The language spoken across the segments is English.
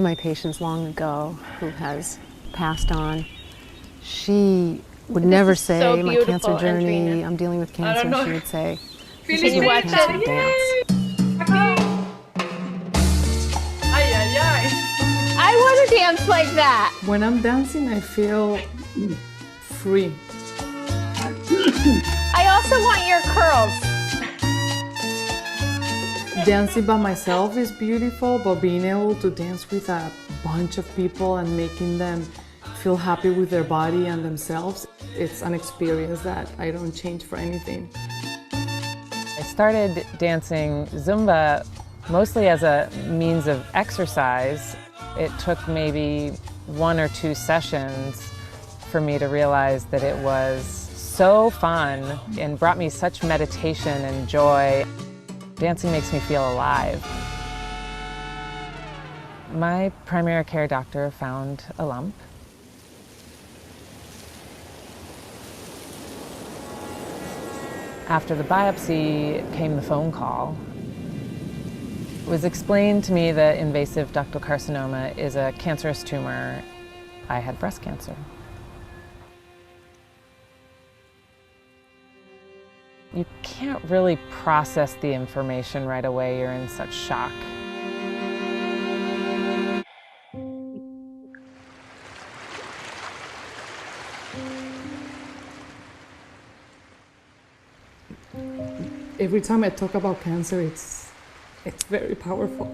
my patients long ago who has passed on, she would never say, so my cancer journey, Andreina. I'm dealing with cancer. She would say, this Can is you my watch cancer it? dance. Ay, ay, ay. I want to dance like that. When I'm dancing, I feel free. I also want your curls. Dancing by myself is beautiful, but being able to dance with a bunch of people and making them feel happy with their body and themselves, it's an experience that I don't change for anything. I started dancing Zumba mostly as a means of exercise. It took maybe 1 or 2 sessions for me to realize that it was so fun and brought me such meditation and joy. Dancing makes me feel alive. My primary care doctor found a lump. After the biopsy came the phone call. It was explained to me that invasive ductal carcinoma is a cancerous tumor. I had breast cancer. You can't really process the information right away. You're in such shock. Every time I talk about cancer, it's very powerful.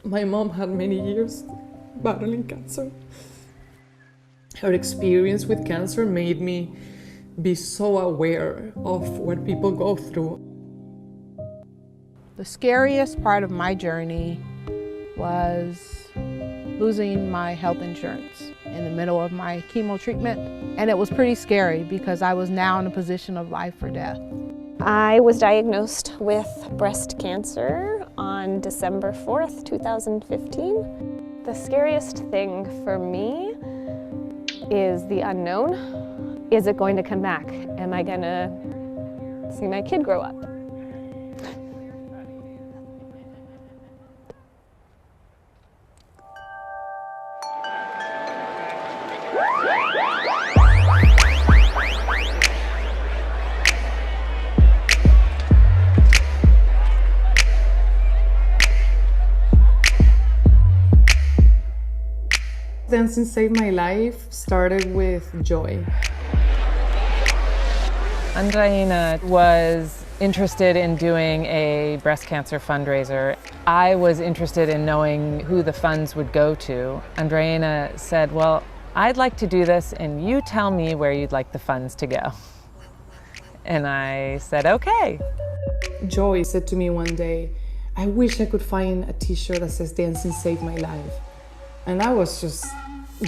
My mom had many years battling cancer. Her experience with cancer made me be so aware of what people go through. The scariest part of my journey was losing my health insurance in the middle of my chemo treatment. And it was pretty scary because I was now in a position of life or death. I was diagnosed with breast cancer on December 4th, 2015. The scariest thing for me is the unknown. Is it going to come back? Am I gonna see my kid grow up? Dancing Saved My Life started with joy. Andreina was interested in doing a breast cancer fundraiser. I was interested in knowing who the funds would go to. Andreina said, well, I'd like to do this and you tell me where you'd like the funds to go. And I said, okay. Joy said to me one day, I wish I could find a t-shirt that says Dancing Saved My Life. And I was just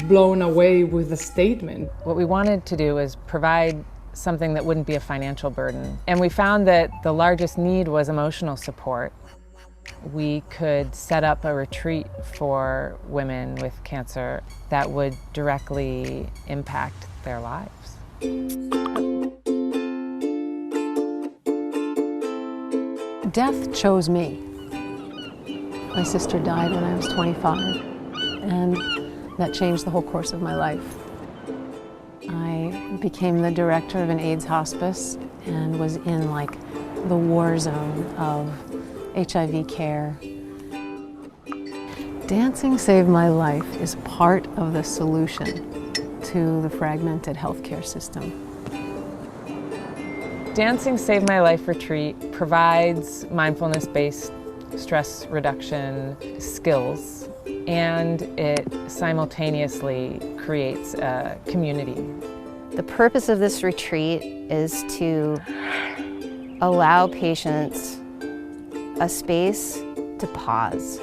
blown away with the statement. What we wanted to do was provide something that wouldn't be a financial burden. And we found that the largest need was emotional support. We could set up a retreat for women with cancer that would directly impact their lives. Death chose me. My sister died when I was 25. And that changed the whole course of my life. I became the director of an AIDS hospice and was in like the war zone of HIV care. Dancing Saved My Life is part of the solution to the fragmented healthcare system. Dancing Saved My Life retreat provides mindfulness-based stress reduction skills, and it simultaneously creates a community. The purpose of this retreat is to allow patients a space to pause.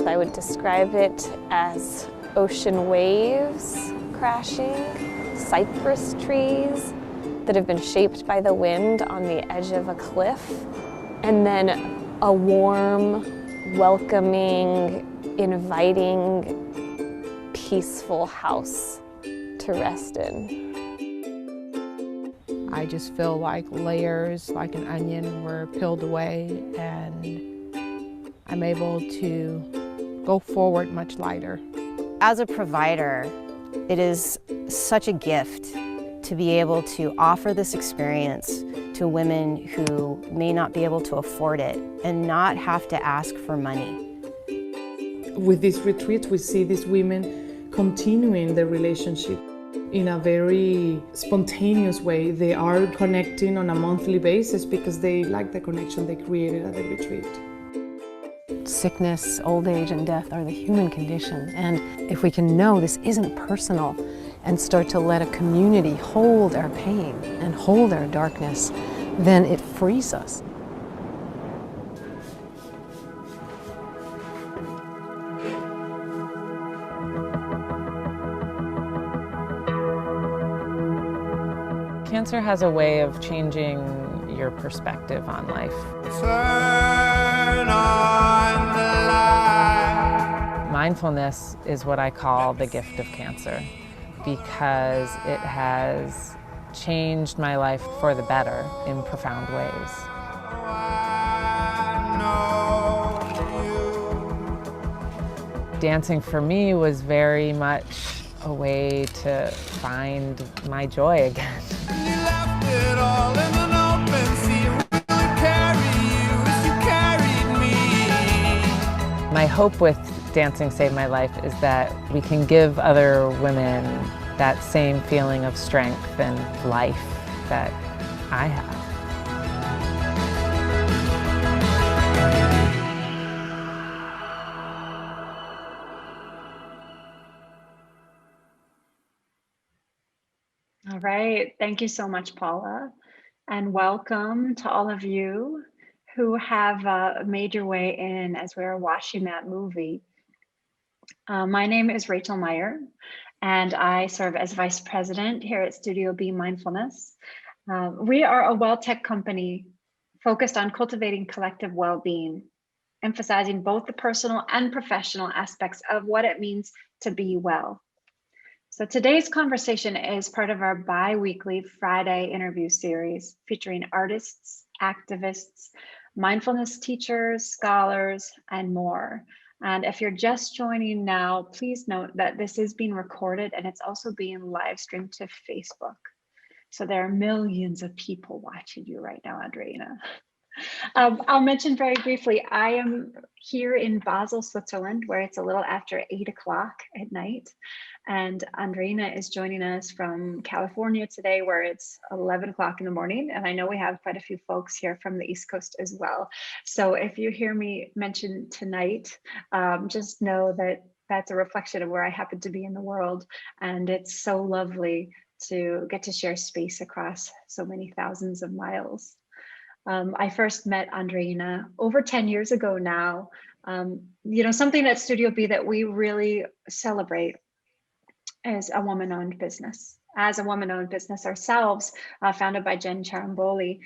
I would describe it as ocean waves crashing, cypress trees that have been shaped by the wind on the edge of a cliff, and then a warm, welcoming, inviting, peaceful house to rest in. I just feel like layers, like an onion, were peeled away, and I'm able to go forward much lighter. As a provider, it is such a gift to be able to offer this experience to women who may not be able to afford it and not have to ask for money. With these retreats, we see these women continuing their relationship in a very spontaneous way. They are connecting on a monthly basis because they like the connection they created at the retreat. Sickness, old age, and death are the human condition. And if we can know this isn't personal and start to let a community hold our pain and hold our darkness, then it frees us. Cancer has a way of changing your perspective on life. Turn on the light. Mindfulness is what I call the gift of cancer because it has changed my life for the better in profound ways. I know you. Dancing for me was very much a way to find my joy again. You left it all in an open sea. Really carry you as you carried me. My hope with Dancing Saved My Life is that we can give other women that same feeling of strength and life that I have. All right, thank you so much, Paula, and welcome to all of you who have made your way in as we're watching that movie. My name is Rachel Meyer, and I serve as Vice President here at Studio B Mindfulness. We are a well-tech company focused on cultivating collective well-being, emphasizing both the personal and professional aspects of what it means to be well. So today's conversation is part of our bi-weekly Friday interview series featuring artists, activists, mindfulness teachers, scholars, and more. And if you're just joining now, please note that this is being recorded and it's also being live streamed to Facebook. So there are millions of people watching you right now, Andreina. I'll mention very briefly, I am here in Basel, Switzerland, where it's a little after 8 o'clock at night. And Andreina is joining us from California today, where it's 11 o'clock in the morning. And I know we have quite a few folks here from the East Coast as well. So if you hear me mention tonight, just know that that's a reflection of where I happen to be in the world. And it's so lovely to get to share space across so many thousands of miles. I first met Andreina over 10 years ago now. Something at Studio B that we really celebrate is a woman-owned business. As a woman-owned business ourselves, founded by Jen Charamboli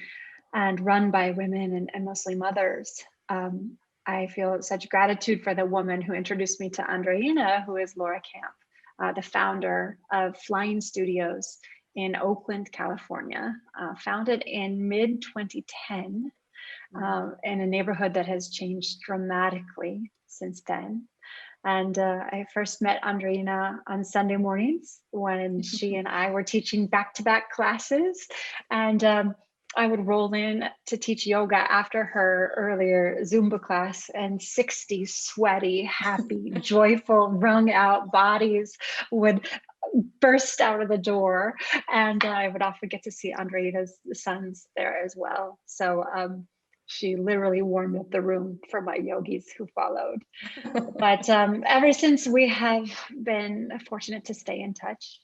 and run by women and mostly mothers. I feel such gratitude for the woman who introduced me to Andreina, who is Laura Camp, the founder of Flying Studios in Oakland, California, founded in mid-2010 in a neighborhood that has changed dramatically since then. And I first met Andreina on Sunday mornings when she and I were teaching back-to-back classes. And I would roll in to teach yoga after her earlier Zumba class, and 60 sweaty, happy, joyful, wrung out bodies would burst out of the door, and I would often get to see Andreina's sons there as well. So she literally warmed up the room for my yogis who followed. But ever since, we have been fortunate to stay in touch.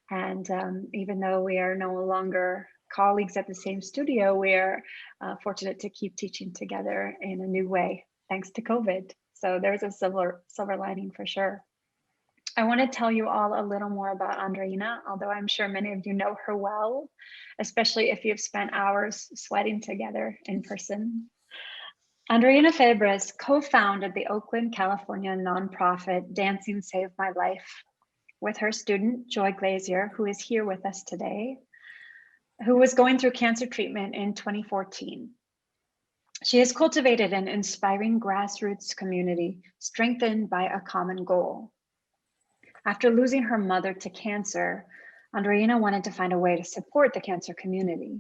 And even though we are no longer colleagues at the same studio, we are fortunate to keep teaching together in a new way, thanks to COVID. So there's a silver lining for sure. I want to tell you all a little more about Andreina, although I'm sure many of you know her well, especially if you've spent hours sweating together in person. Andreina Febres co-founded the Oakland, California nonprofit Dancing Saved My Life with her student, Joy Glasier, who is here with us today, who was going through cancer treatment in 2014. She has cultivated an inspiring grassroots community strengthened by a common goal. After losing her mother to cancer, Andreina wanted to find a way to support the cancer community.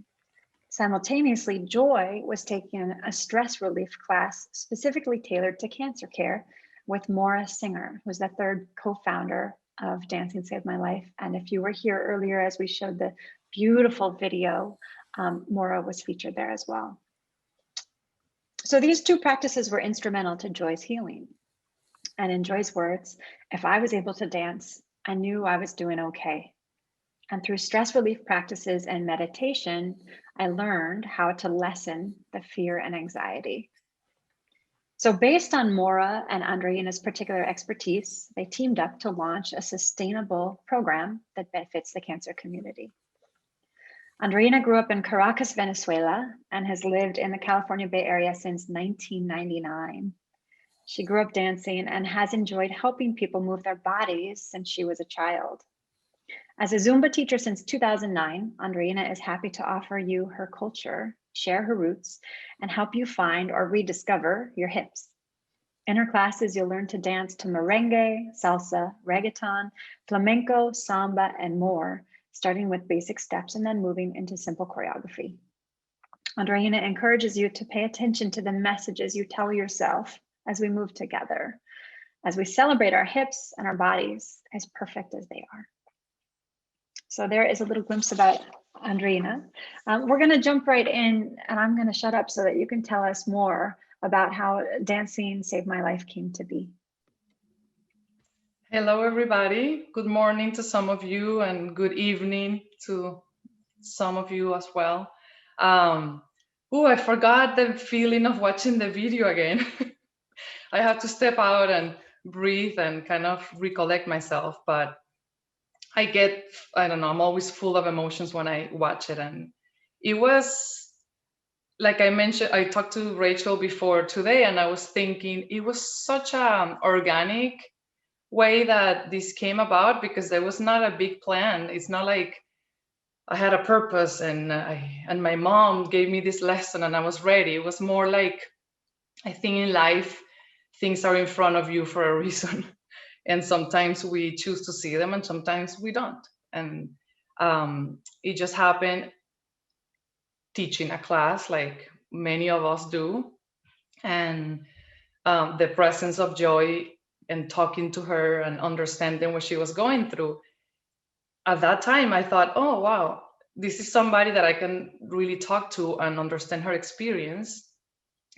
Simultaneously, Joy was taking a stress relief class specifically tailored to cancer care with Maura Singer, who's the third co-founder of Dancing Saved My Life. And if you were here earlier as we showed the beautiful video, Maura was featured there as well. So these two practices were instrumental to Joy's healing. And in Joy's words, if I was able to dance, I knew I was doing okay. And through stress relief practices and meditation, I learned how to lessen the fear and anxiety. So based on Maura and Andreina's particular expertise, they teamed up to launch a sustainable program that benefits the cancer community. Andreina grew up in Caracas, Venezuela, and has lived in the California Bay Area since 1999. She grew up dancing and has enjoyed helping people move their bodies since she was a child. As a Zumba teacher since 2009, Andreina is happy to offer you her culture, share her roots, and help you find or rediscover your hips. In her classes, you'll learn to dance to merengue, salsa, reggaeton, flamenco, samba, and more, starting with basic steps and then moving into simple choreography. Andreina encourages you to pay attention to the messages you tell yourself as we move together, as we celebrate our hips and our bodies as perfect as they are. So there is a little glimpse about Andreina. We're going to jump right in, and I'm going to shut up so that you can tell us more about how Dancing Saved My Life came to be. Hello, everybody. Good morning to some of you and good evening to some of you as well. I forgot the feeling of watching the video again. I had to step out and breathe and kind of recollect myself, but I don't know, I'm always full of emotions when I watch it. And it was, like I mentioned, I talked to Rachel before today, and I was thinking it was such an organic way that this came about, because there was not a big plan. It's not like I had a purpose and my mom gave me this lesson and I was ready. It was more like, I think in life, things are in front of you for a reason. And sometimes we choose to see them and sometimes we don't. And it just happened teaching a class like many of us do. And the presence of Joy and talking to her and understanding what she was going through. At that time, I thought, oh, wow, this is somebody that I can really talk to and understand her experience.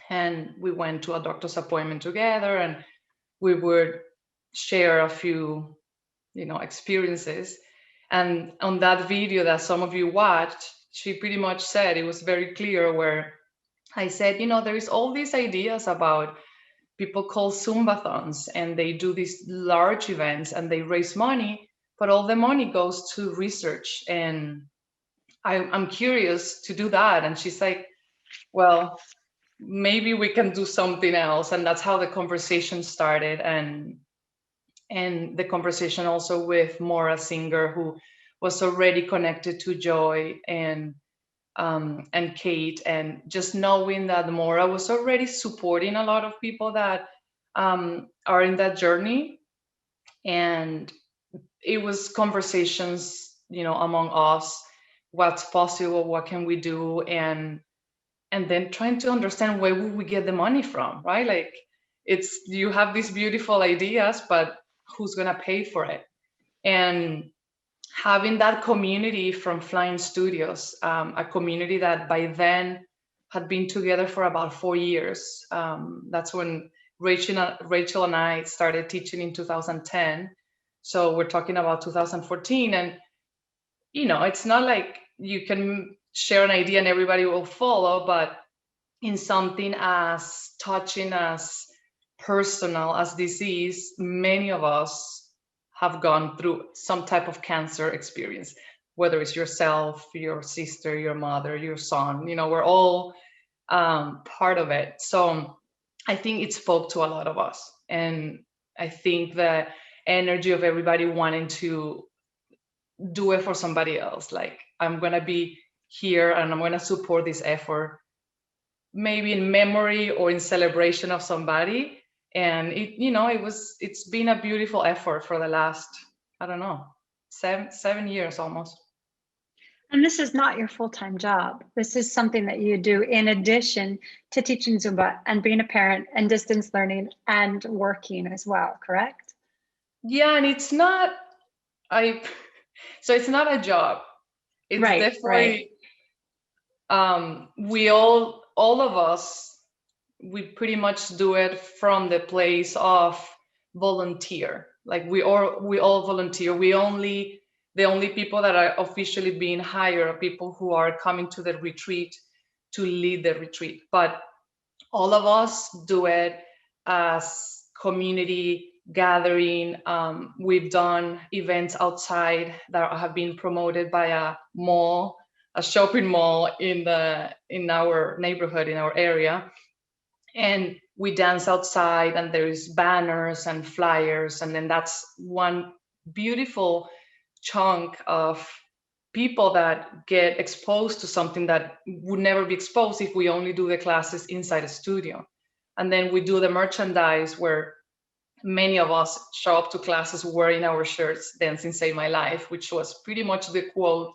And we went to a doctor's appointment together and we would share a few, experiences. And on that video that some of you watched, she pretty much said, it was very clear where I said, there is all these ideas about people call Zumbathons, and they do these large events and they raise money, but all the money goes to research. And I'm curious to do that. And she's like, well, maybe we can do something else. And that's how the conversation started. And the conversation also with Maura Singer, who was already connected to Joy and Kate, and just knowing that Maura was already supporting a lot of people that are in that journey. And it was conversations, among us, what's possible, what can we do, and then trying to understand where would we get the money from, right? Like, you have these beautiful ideas, but who's gonna pay for it? And having that community from Flying Studios, a community that by then had been together for about 4 years. That's when Rachel and I started teaching in 2010. So we're talking about 2014. And, it's not like you can share an idea and everybody will follow, but in something as touching, as personal as this is, many of us have gone through some type of cancer experience, whether it's yourself, your sister, your mother, your son, we're all part of it. So I think it spoke to a lot of us. And I think that energy of everybody wanting to do it for somebody else. Like, I'm going to be here and I'm going to support this effort, maybe in memory or in celebration of somebody. And it's been a beautiful effort for the last, I don't know, 7 years almost. And this is not your full-time job. This is something that you do in addition to teaching Zumba and being a parent and distance learning and working as well, correct? Yeah, and it's not, so it's not a job. It's Right, definitely, we all of us, we pretty much do it from the place of volunteer. Like, we all volunteer. The only people that are officially being hired are people who are coming to the retreat to lead the retreat. But all of us do it as community gathering. We've done events outside that have been promoted by a shopping mall in our neighborhood, in our area. And we dance outside, and there's banners and flyers, and then that's one beautiful chunk of people that get exposed to something that would never be exposed if we only do the classes inside a studio. And then we do the merchandise, where many of us show up to classes wearing our shirts, "Dancing Saved My Life," which was pretty much the quote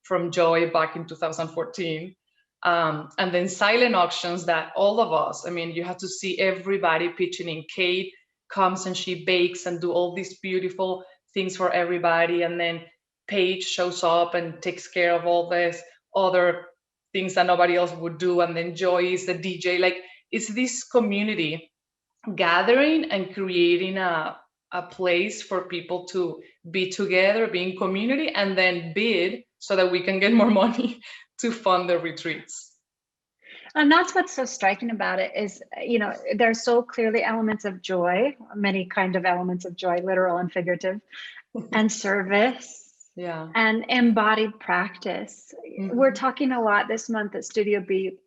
from Joy back in 2014. And then silent auctions that all of us, I mean, you have to see everybody pitching in. Kate comes and she bakes and do all these beautiful things for everybody. And then Paige shows up and takes care of all this other things that nobody else would do. And then Joy is the DJ. Like, it's this community gathering and creating a place for people to be together, be in community, and then bid so that we can get more money to fund the retreats. And that's what's so striking about it is, there's so clearly elements of joy, many kind of elements of joy, literal and figurative, and service, yeah, and embodied practice. Mm-hmm. We're talking a lot this month at Studio B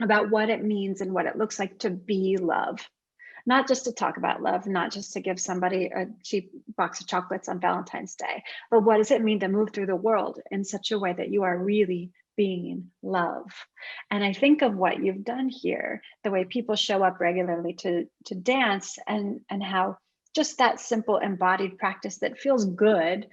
about what it means and what it looks like to be love. Not just to talk about love, not just to give somebody a cheap box of chocolates on Valentine's Day, but what does it mean to move through the world in such a way that you are really being love? And I think of what you've done here, the way people show up regularly to dance, and how just that simple embodied practice that feels good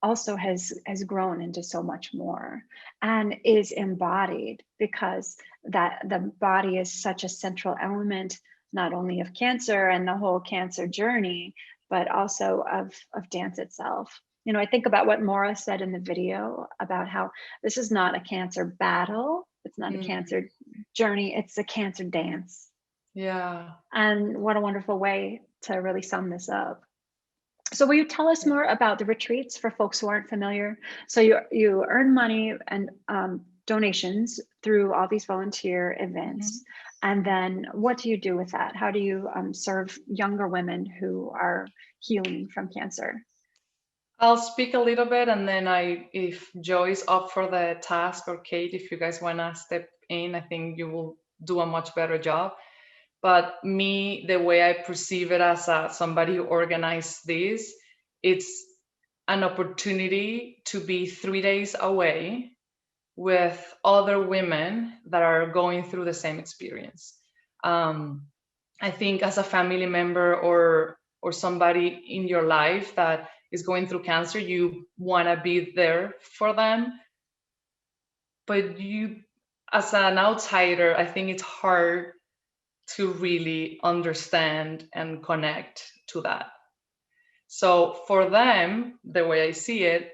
also has grown into so much more, and is embodied because that the body is such a central element, not only of cancer and the whole cancer journey, but also of dance itself. I think about what Maura said in the video about how this is not a cancer battle, it's not a cancer journey, it's a cancer dance. Yeah. And what a wonderful way to really sum this up. So will you tell us more about the retreats for folks who aren't familiar? So you earn money and donations through all these volunteer events. And then what do you do with that? How do you serve younger women who are healing from cancer? I'll speak a little bit, and then if Joy is up for the task, or Kate, if you guys want to step in, I think you will do a much better job. But me, the way I perceive it as somebody who organized this, it's an opportunity to be 3 days away with other women that are going through the same experience. I think as a family member or somebody in your life that is going through cancer, you want to be there for them. But you, as an outsider, I think it's hard to really understand and connect to that. So for them, the way I see it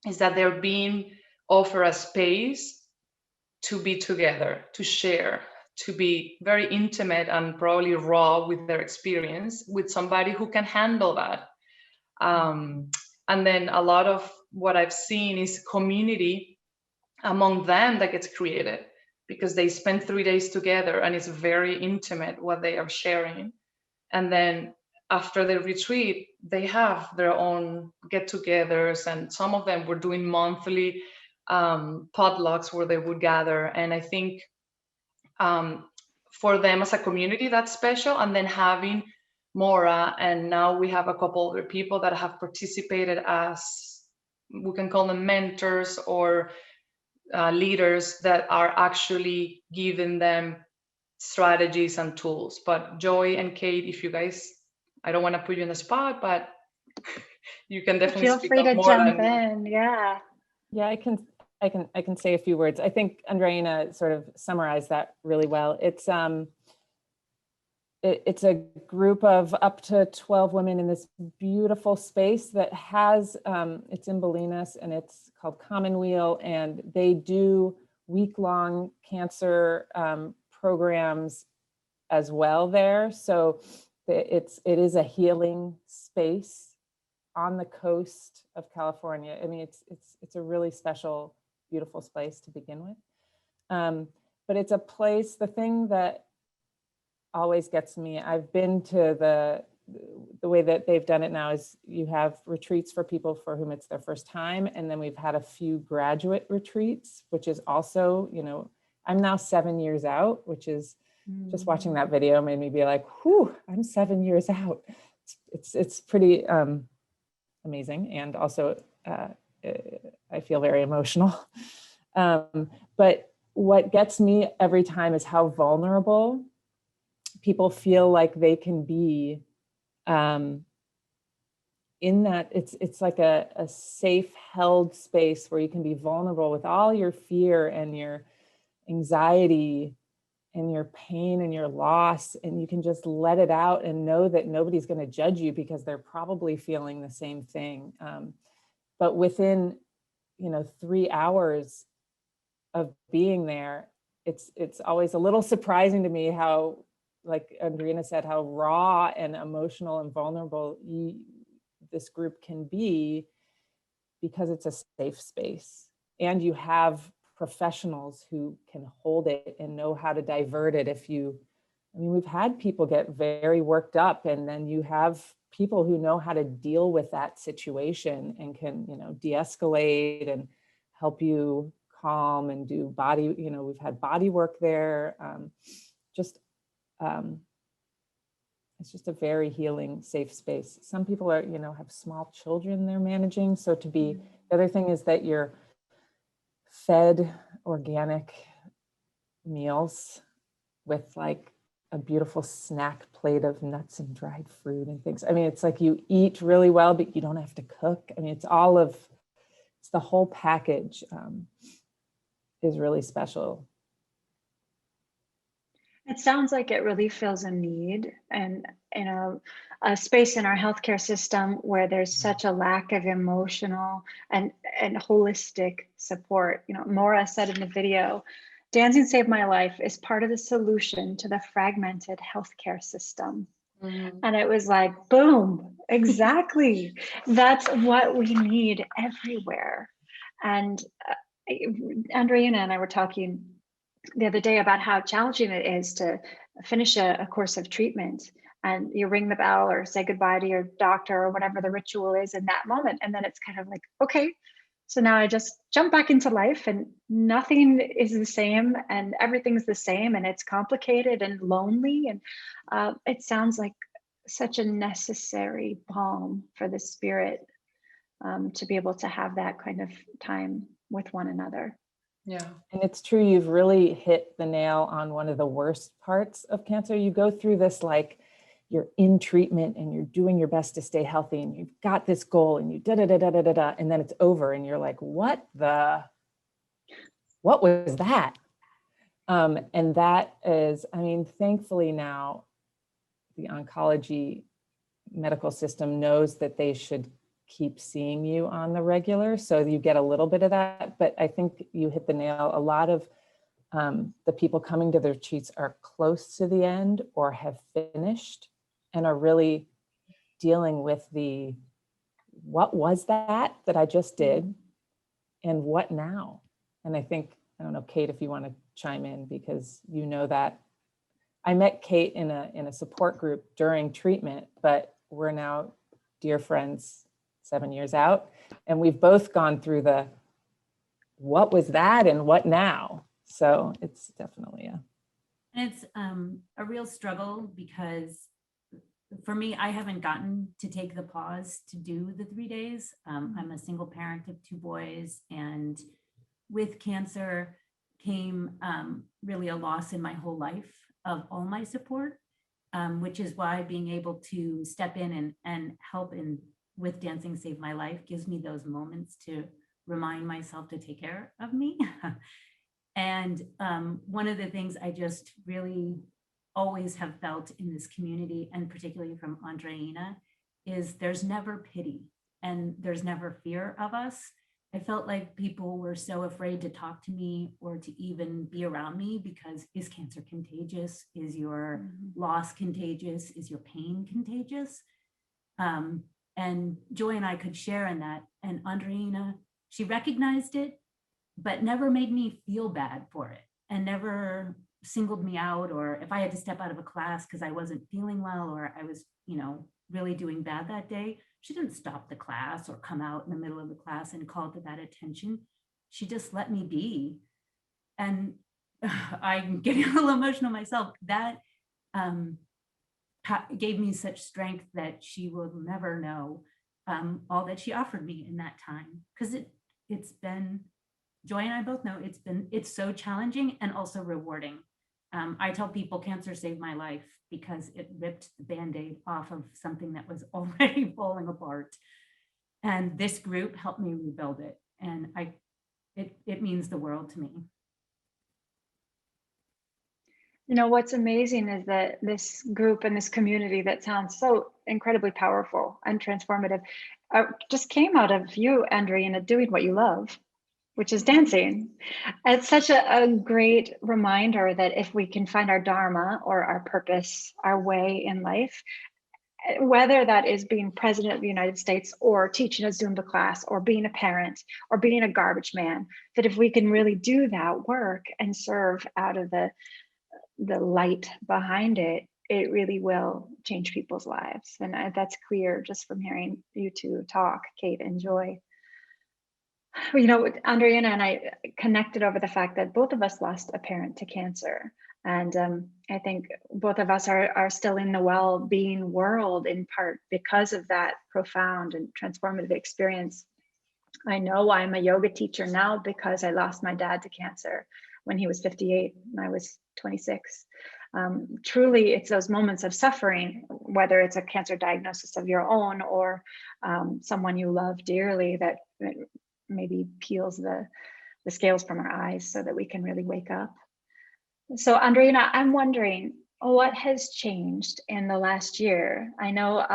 is that they're being offered a space to be together, to share, to be very intimate and probably raw with their experience with somebody who can handle that. And then a lot of what I've seen is community among them that gets created, because they spend 3 days together and it's very intimate what they are sharing. And then after the retreat, they have their own get-togethers, and some of them were doing monthly potlucks where they would gather. And I think for them as a community, that's special. And then having Maura, and now we have a couple other people that have participated as, we can call them mentors or leaders that are actually giving them strategies and tools. But Joy and Kate, if you guys, I don't want to put you in the spot, but you can definitely Feel speak free up to more jump than. in. Yeah. Yeah, I can say a few words. I think Andreina sort of summarized that really well. It's a group of up to 12 women in this beautiful space that has, it's in Bolinas and it's called Commonweal, and they do week-long cancer programs as well there. So it is a healing space on the coast of California. I mean, it's a really special, beautiful space to begin with. But it's a place, the thing that always gets me, I've been to the way that they've done it now is you have retreats for people for whom it's their first time. And then we've had a few graduate retreats, which is also, you know, I'm now 7 years out, which is just watching that video made me be like, whew, I'm 7 years out. It's pretty amazing. And also I feel very emotional. But what gets me every time is how vulnerable people feel like they can be in that. It's like a safe held space where you can be vulnerable with all your fear and your anxiety and your pain and your loss, and you can just let it out and know that nobody's going to judge you because they're probably feeling the same thing. But within, 3 hours of being there, it's always a little surprising to me how, like Andreina said, how raw and emotional and vulnerable this group can be, because it's a safe space and you have professionals who can hold it and know how to divert it. We've had people get very worked up, and then you have people who know how to deal with that situation and can, de-escalate and help you calm and do body, we've had body work there. It's just a very healing, safe space. Some people are, have small children they're managing. So the other thing is that you're fed organic meals with like a beautiful snack plate of nuts and dried fruit and things. I mean, it's like you eat really well, but you don't have to cook. I mean, it's the whole package is really special. It sounds like it really fills a need, and in a space in our healthcare system where there's such a lack of emotional and holistic support. Maura said in the video, "Dancing Saved My Life is part of the solution to the fragmented healthcare system." And it was like, boom, exactly. That's what we need everywhere. And Andreina and I were talking the other day about how challenging it is to finish a course of treatment, and you ring the bell or say goodbye to your doctor or whatever the ritual is in that moment. And then it's kind of like, okay, so now I just jump back into life and nothing is the same and everything's the same, and it's complicated and lonely. And it sounds like such a necessary balm for the spirit, to be able to have that kind of time with one another. Yeah. And it's true, you've really hit the nail on one of the worst parts of cancer. You go through this, like, you're in treatment and you're doing your best to stay healthy and you've got this goal and you da-da-da-da-da-da, and then it's over and you're like, what was that? And that is, thankfully now the oncology medical system knows that they should keep seeing you on the regular, so you get a little bit of that. But I think you hit the nail. A lot of the people coming to the retreats are close to the end or have finished and are really dealing with what was that I just did, and what now? And I don't know, Kate, if you want to chime in, because you know that I met Kate in a support group during treatment, but we're now dear friends 7 years out, and we've both gone through the what was that and what now. So it's definitely it's a real struggle, because for me, I haven't gotten to take the pause to do the 3 days. I'm a single parent of 2 boys, and with cancer came really a loss in my whole life of all my support, which is why being able to step in and help with Dancing Saved My Life gives me those moments to remind myself to take care of me. And one of the things I just really always have felt in this community, and particularly from Andreina, is there's never pity and there's never fear of us. I felt like people were so afraid to talk to me or to even be around me because is cancer contagious? Is your loss contagious? Is your pain contagious? And Joy and I could share in that. And Andreina, she recognized it, but never made me feel bad for it, and never singled me out, or if I had to step out of a class because I wasn't feeling well or I was, really doing bad that day, she didn't stop the class or come out in the middle of the class and call to that attention. She just let me be. And I'm getting a little emotional myself. That gave me such strength that she will never know all that she offered me in that time. Because it's been, Joy and I both know it's so challenging and also rewarding. I tell people cancer saved my life because it ripped the Band-Aid off of something that was already falling apart. And this group helped me rebuild it. And it means the world to me. What's amazing is that this group and this community that sounds so incredibly powerful and transformative just came out of you, Andreina, doing what you love, which is dancing. It's such a great reminder that if we can find our dharma or our purpose, our way in life, whether that is being president of the United States or teaching a Zumba class or being a parent or being a garbage man, that if we can really do that work and serve out of the light behind it, it really will change people's lives. And that's clear just from hearing you two talk, Kate and Joy. Andreina and I connected over the fact that both of us lost a parent to cancer. And I think both of us are still in the well-being world in part because of that profound and transformative experience. I know I'm a yoga teacher now because I lost my dad to cancer when he was 58 and I was 26. Truly, it's those moments of suffering, whether it's a cancer diagnosis of your own or someone you love dearly, that maybe peels the scales from our eyes so that we can really wake up. So Andreina, I'm wondering what has changed in the last year? I know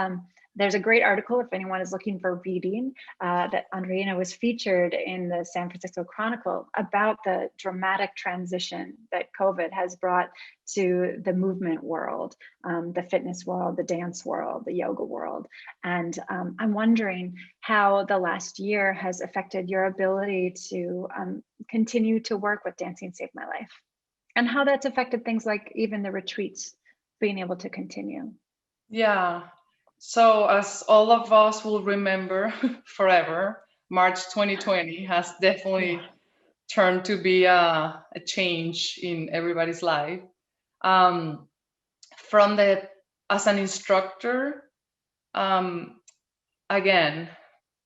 there's a great article, if anyone is looking for reading, that Andreina was featured in the San Francisco Chronicle about the dramatic transition that COVID has brought to the movement world, the fitness world, the dance world, the yoga world. And I'm wondering how the last year has affected your ability to continue to work with Dancing Saved My Life, and how that's affected things like even the retreats being able to continue. Yeah. So as all of us will remember forever, March 2020 has definitely turned to be a change in everybody's life. As an instructor, again,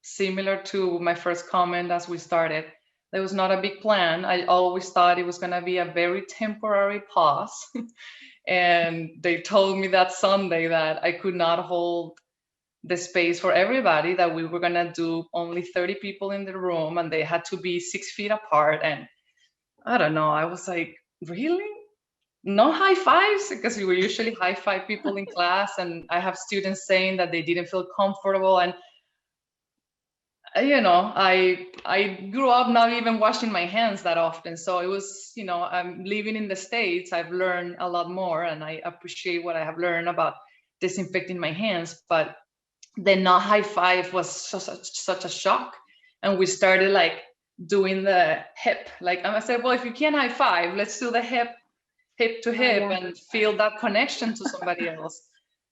similar to my first comment as we started, there was not a big plan. I always thought it was going to be a very temporary pause. And they told me that Sunday that I could not hold the space for everybody, that we were going to do only 30 people in the room and they had to be 6 feet apart. And I don't know, I was like, really? No high fives? Because we usually high five people in class, and I have students saying that they didn't feel comfortable. And I grew up not even washing my hands that often. So it was, I'm living in the States. I've learned a lot more, and I appreciate what I have learned about disinfecting my hands. But the not high five was such a shock. And we started like doing the hip. Like I said, well, if you can't high five, let's do the hip to hip and feel that connection to somebody else.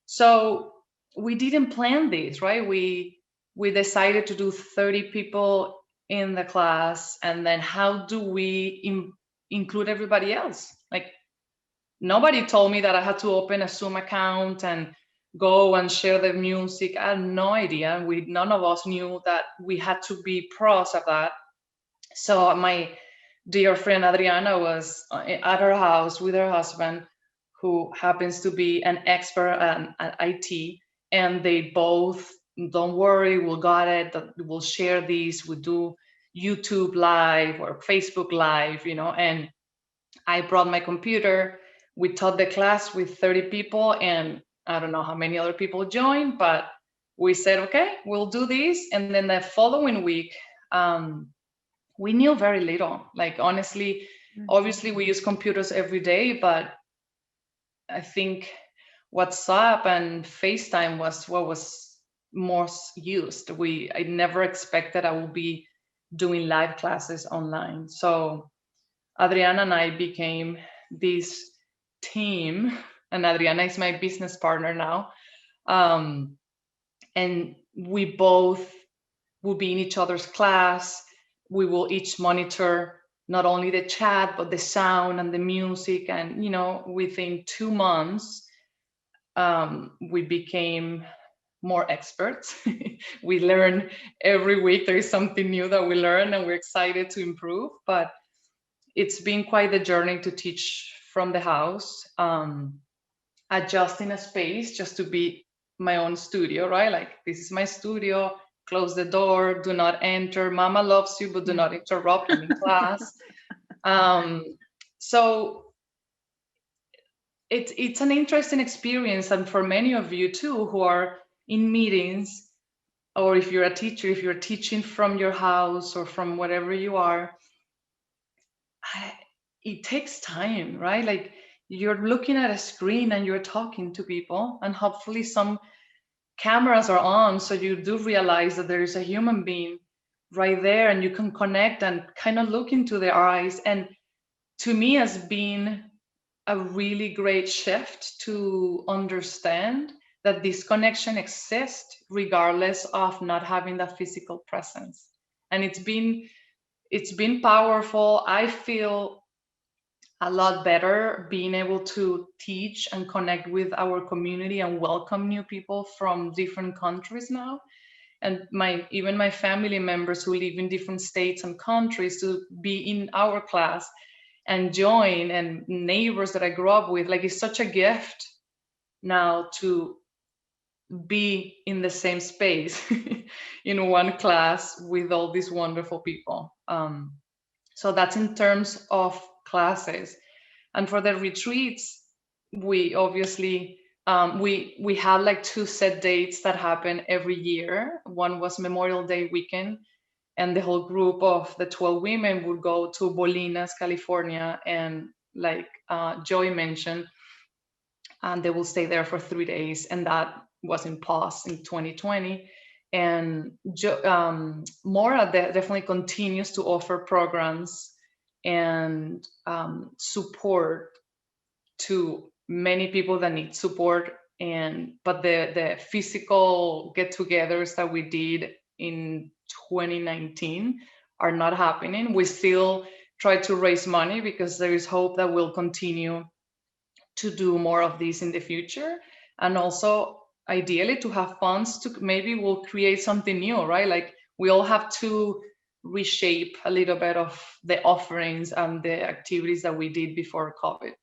So we didn't plan this, right? We decided to do 30 people in the class, and then how do we include everybody else? Like, nobody told me that I had to open a Zoom account and go and share the music. I had no idea. None of us knew that we had to be pros of that. So my dear friend Adriana was at her house with her husband, who happens to be an expert at IT, and they both, don't worry, we'll got it, we'll share these, we'll do YouTube live or Facebook live, and I brought my computer. We taught the class with 30 people, and I don't know how many other people joined, but we said, okay, we'll do this. And then the following week, we knew very little. Like, honestly, obviously we use computers every day, but I think WhatsApp and FaceTime was what was most used. I never expected I would be doing live classes online. So Adriana and I became this team, and Adriana is my business partner now. And we both will be in each other's class. We will each monitor not only the chat, but the sound and the music. And, within 2 months, we became more experts. We learn every week. There is something new that we learn, and we're excited to improve. But it's been quite the journey to teach from the house, adjusting a space just to be my own studio, right? Like, this is my studio, close the door, do not enter. Mama loves you, but do not interrupt me in class. So it's an interesting experience. And for many of you too, who are in meetings, or if you're a teacher, if you're teaching from your house or from wherever you are, it takes time, right? Like, you're looking at a screen and you're talking to people, and hopefully some cameras are on, so you do realize that there is a human being right there, and you can connect and kind of look into their eyes. And to me, has been a really great shift to understand that this connection exists regardless of not having that physical presence. And it's been powerful. I feel a lot better being able to teach and connect with our community and welcome new people from different countries now. And even my family members who live in different states and countries, to be in our class and join, and neighbors that I grew up with. Like, it's such a gift now to be in the same space in one class with all these wonderful people. So that's in terms of classes. And for the retreats, we obviously we had like 2 set dates that happen every year. One was Memorial Day weekend, and the whole group of the 12 women would go to Bolinas, California, and like Joy mentioned, and they will stay there for 3 days. And that was in pause in 2020. And Maura definitely continues to offer programs and support to many people that need support. But the physical get-togethers that we did in 2019 are not happening. We still try to raise money, because there is hope that we'll continue to do more of these in the future. And also, ideally, to have funds to maybe we'll create something new, right? Like, we all have to reshape a little bit of the offerings and the activities that we did before COVID.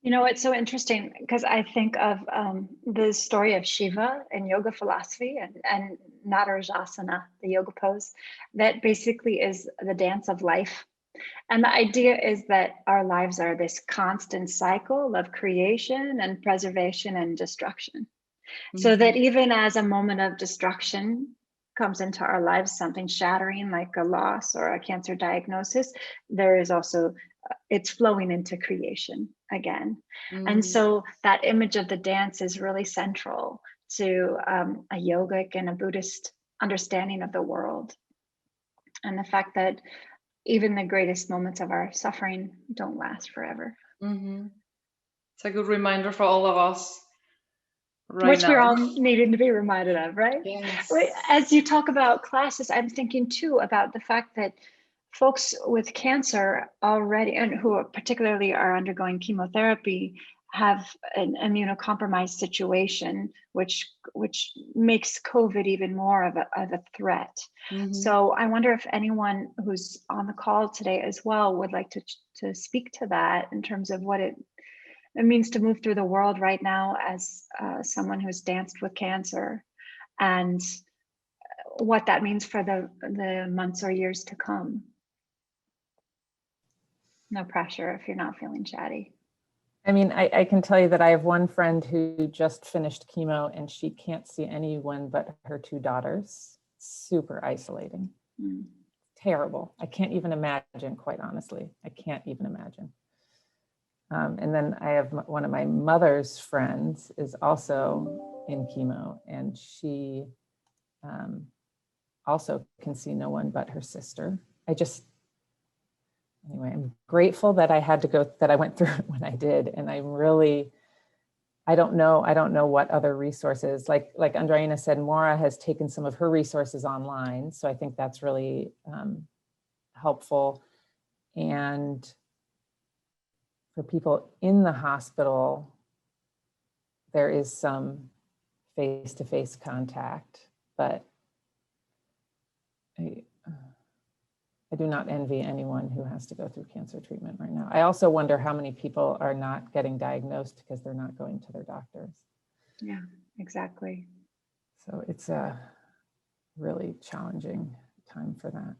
It's so interesting, because I think of the story of Shiva in yoga philosophy, and Natarajasana, the yoga pose, that basically is the dance of life. And the idea is that our lives are this constant cycle of creation and preservation and destruction. Mm-hmm. So that even as a moment of destruction comes into our lives, something shattering like a loss or a cancer diagnosis, there is also, it's flowing into creation again. Mm-hmm. And so that image of the dance is really central to a yogic and a Buddhist understanding of the world. And the fact that even the greatest moments of our suffering don't last forever. Mm-hmm. It's a good reminder for all of us right Which now. we're all needing to be reminded of, right? Yes. As you talk about classes, I'm thinking too about the fact that folks with cancer already, and who particularly are undergoing chemotherapy, have an immunocompromised situation, which makes COVID even more of a threat. So I wonder if anyone who's on the call today as well would like to speak to that in terms of what it means to move through the world right now as someone who's danced with cancer, and what that means for the months or years to come. No pressure if you're not feeling chatty. I mean, I can tell you that I have one friend who just finished chemo and she can't see anyone but her 2 daughters. Super isolating. Terrible. I can't even imagine, quite honestly. I can't even imagine. And then I have one of my mother's friends is also in chemo, and she also can see no one but her sister. Anyway, I'm grateful that I went through it when I did. And I don't know what other resources, like Andreina said, Maura has taken some of her resources online. So I think that's really helpful. And for people in the hospital, there is some face-to-face contact, but I do not envy anyone who has to go through cancer treatment right now. I also wonder how many people are not getting diagnosed because they're not going to their doctors. Yeah, exactly. So it's a really challenging time for that.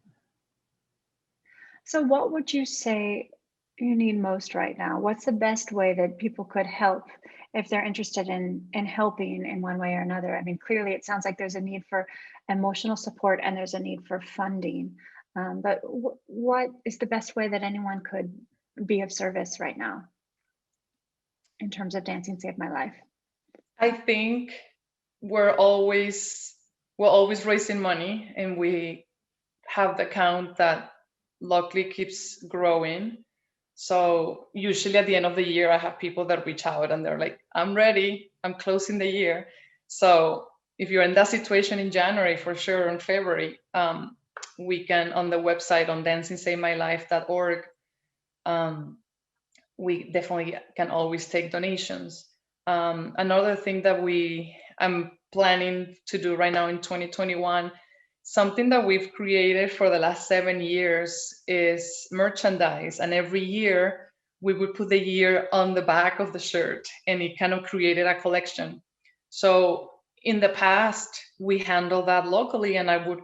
So what would you say you need most right now? What's the best way that people could help if they're interested in helping in one way or another? I mean, clearly it sounds like there's a need for emotional support and there's a need for funding. But what is the best way that anyone could be of service right now in terms of Dancing Saved My Life? I think we're always raising money, and we have the account that luckily keeps growing. So usually at the end of the year, I have people that reach out and they're like, I'm ready, I'm closing the year. So if you're in that situation in January, for sure, in February, we can, on the website on dancingsavemylife.org, we definitely can always take donations. Another thing that I'm planning to do right now in 2021, something that we've created for the last 7 years, is merchandise. And every year we would put the year on the back of the shirt, and it kind of created a collection. So in the past, we handled that locally, and I would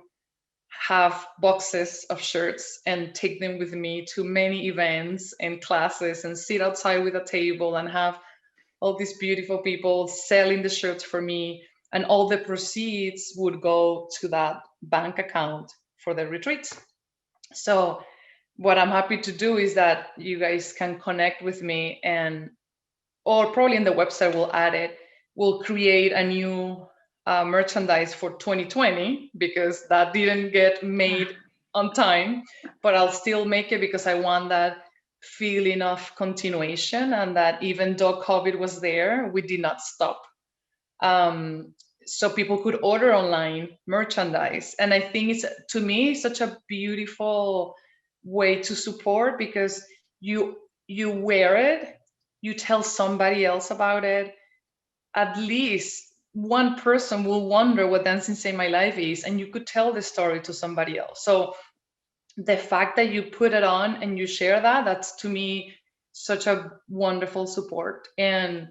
have boxes of shirts and take them with me to many events and classes and sit outside with a table and have all these beautiful people selling the shirts for me, and all the proceeds would go to that bank account for the retreat. So what I'm happy to do is that you guys can connect with me, or probably in the website we'll add it, we'll create a new merchandise for 2020, because that didn't get made on time, but I'll still make it because I want that feeling of continuation, and that even though COVID was there, we did not stop. So people could order online merchandise. And I think it's, to me, such a beautiful way to support, because you wear it, you tell somebody else about it, at least one person will wonder what Dancing Saved My Life is, and you could tell the story to somebody else. So the fact that you put it on and you share that, that's, to me, such a wonderful support. And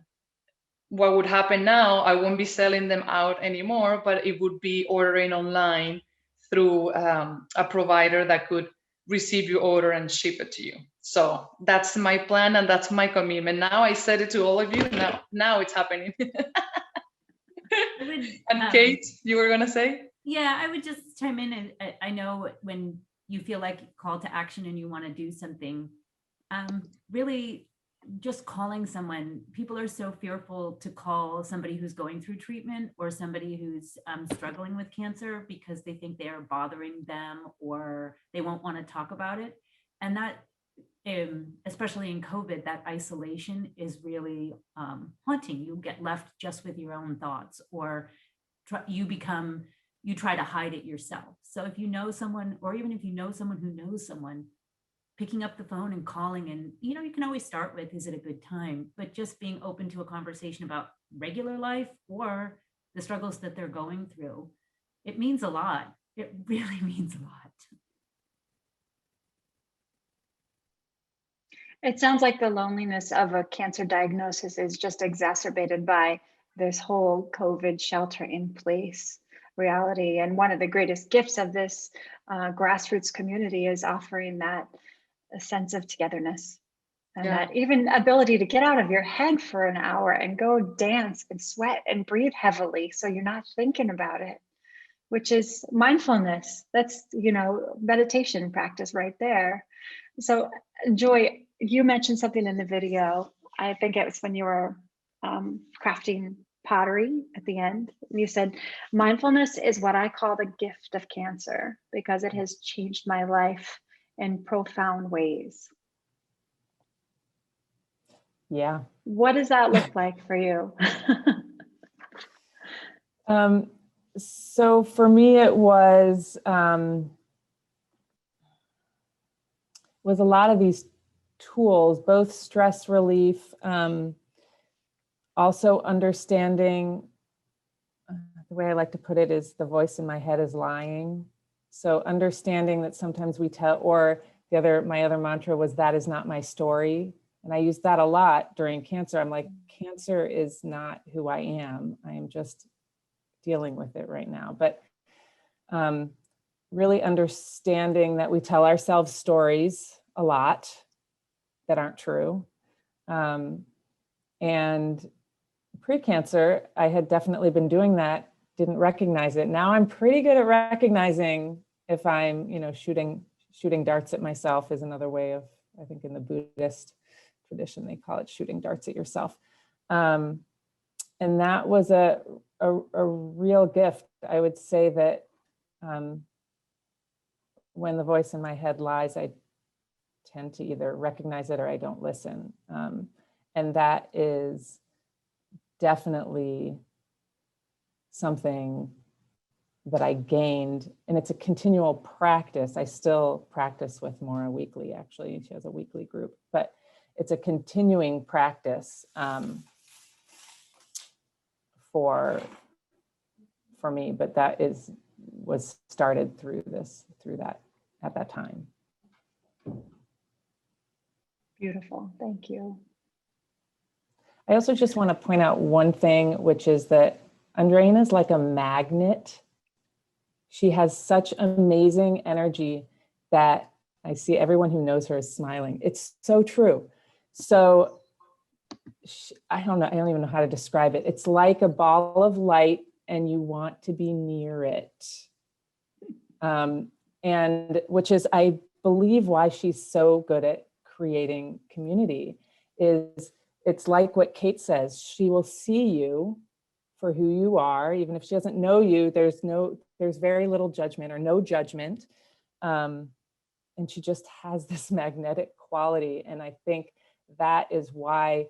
what would happen now, I won't be selling them out anymore, but it would be ordering online through a provider that could receive your order and ship it to you. So that's my plan, and that's my commitment. Now I said it to all of you, now it's happening. And Kate, you were gonna say? Yeah, I would just chime in. And I know when you feel like call to action and you want to do something, really just calling someone. People are so fearful to call somebody who's going through treatment or somebody who's struggling with cancer, because they think they are bothering them or they won't want to talk about it. And that, especially in COVID, that isolation is really haunting. You get left just with your own thoughts, or you try to hide it yourself. So if you know someone, or even if you know someone who knows someone, picking up the phone and calling, and you can always start with, is it a good time? But just being open to a conversation about regular life or the struggles that they're going through, it means a lot. It really means a lot. It sounds like the loneliness of a cancer diagnosis is just exacerbated by this whole COVID shelter in place reality. And one of the greatest gifts of this grassroots community is offering that a sense of togetherness and that even ability to get out of your head for an hour and go dance and sweat and breathe heavily so you're not thinking about it, which is mindfulness. That's, meditation practice right there. So Joy, you mentioned something in the video. I think it was when you were crafting pottery at the end. You said, mindfulness is what I call the gift of cancer because it has changed my life in profound ways. Yeah. What does that look like for you? So for me, it was a lot of these tools, both stress relief, also understanding, the way I like to put it is the voice in my head is lying. So understanding that sometimes we tell, or my other mantra was, that is not my story. And I used that a lot during cancer. I'm like, cancer is not who I am. I am just dealing with it right now. But really understanding that we tell ourselves stories a lot that aren't true. And pre-cancer, I had definitely been doing that, didn't recognize it. Now I'm pretty good at recognizing if I'm, shooting darts at myself is another way of, I think in the Buddhist tradition, they call it shooting darts at yourself. And that was a real gift. I would say that when the voice in my head lies, I tend to either recognize it or I don't listen. And that is definitely something that I gained, and it's a continual practice. I still practice with Maura weekly, actually. She has a weekly group, but it's a continuing practice for me, but that was started through that at that time. Beautiful, thank you. I also just want to point out one thing, which is that Andreina is like a magnet. She has such amazing energy that I see everyone who knows her is smiling. It's so true. So I don't know, I don't even know how to describe it. It's like a ball of light and you want to be near it. And which is, I believe, why she's so good at creating community is it's like what Kate says, she will see you for who you are, even if she doesn't know you, there's very little judgment or no judgment. And she just has this magnetic quality. And I think that is why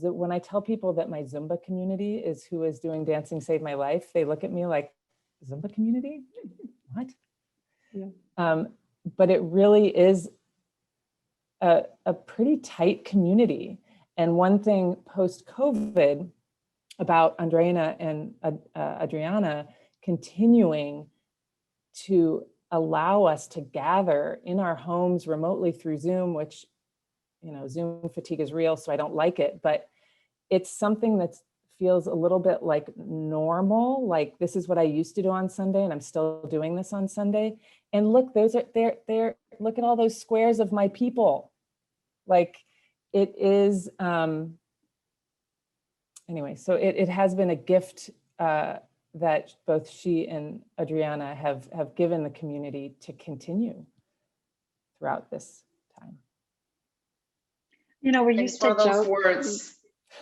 when I tell people that my Zumba community is who is doing Dancing Saved My Life, they look at me like, Zumba community? What? Yeah. But it really is a pretty tight community. And one thing post-COVID about Andreina and Adriana continuing to allow us to gather in our homes remotely through Zoom, which, Zoom fatigue is real, so I don't like it, but it's something that feels a little bit like normal, like this is what I used to do on Sunday and I'm still doing this on Sunday. And look, they're look at all those squares of my people. Like it is, anyway, so it has been a gift that both she and Adriana have given the community to continue throughout this time. We used to joke. Words.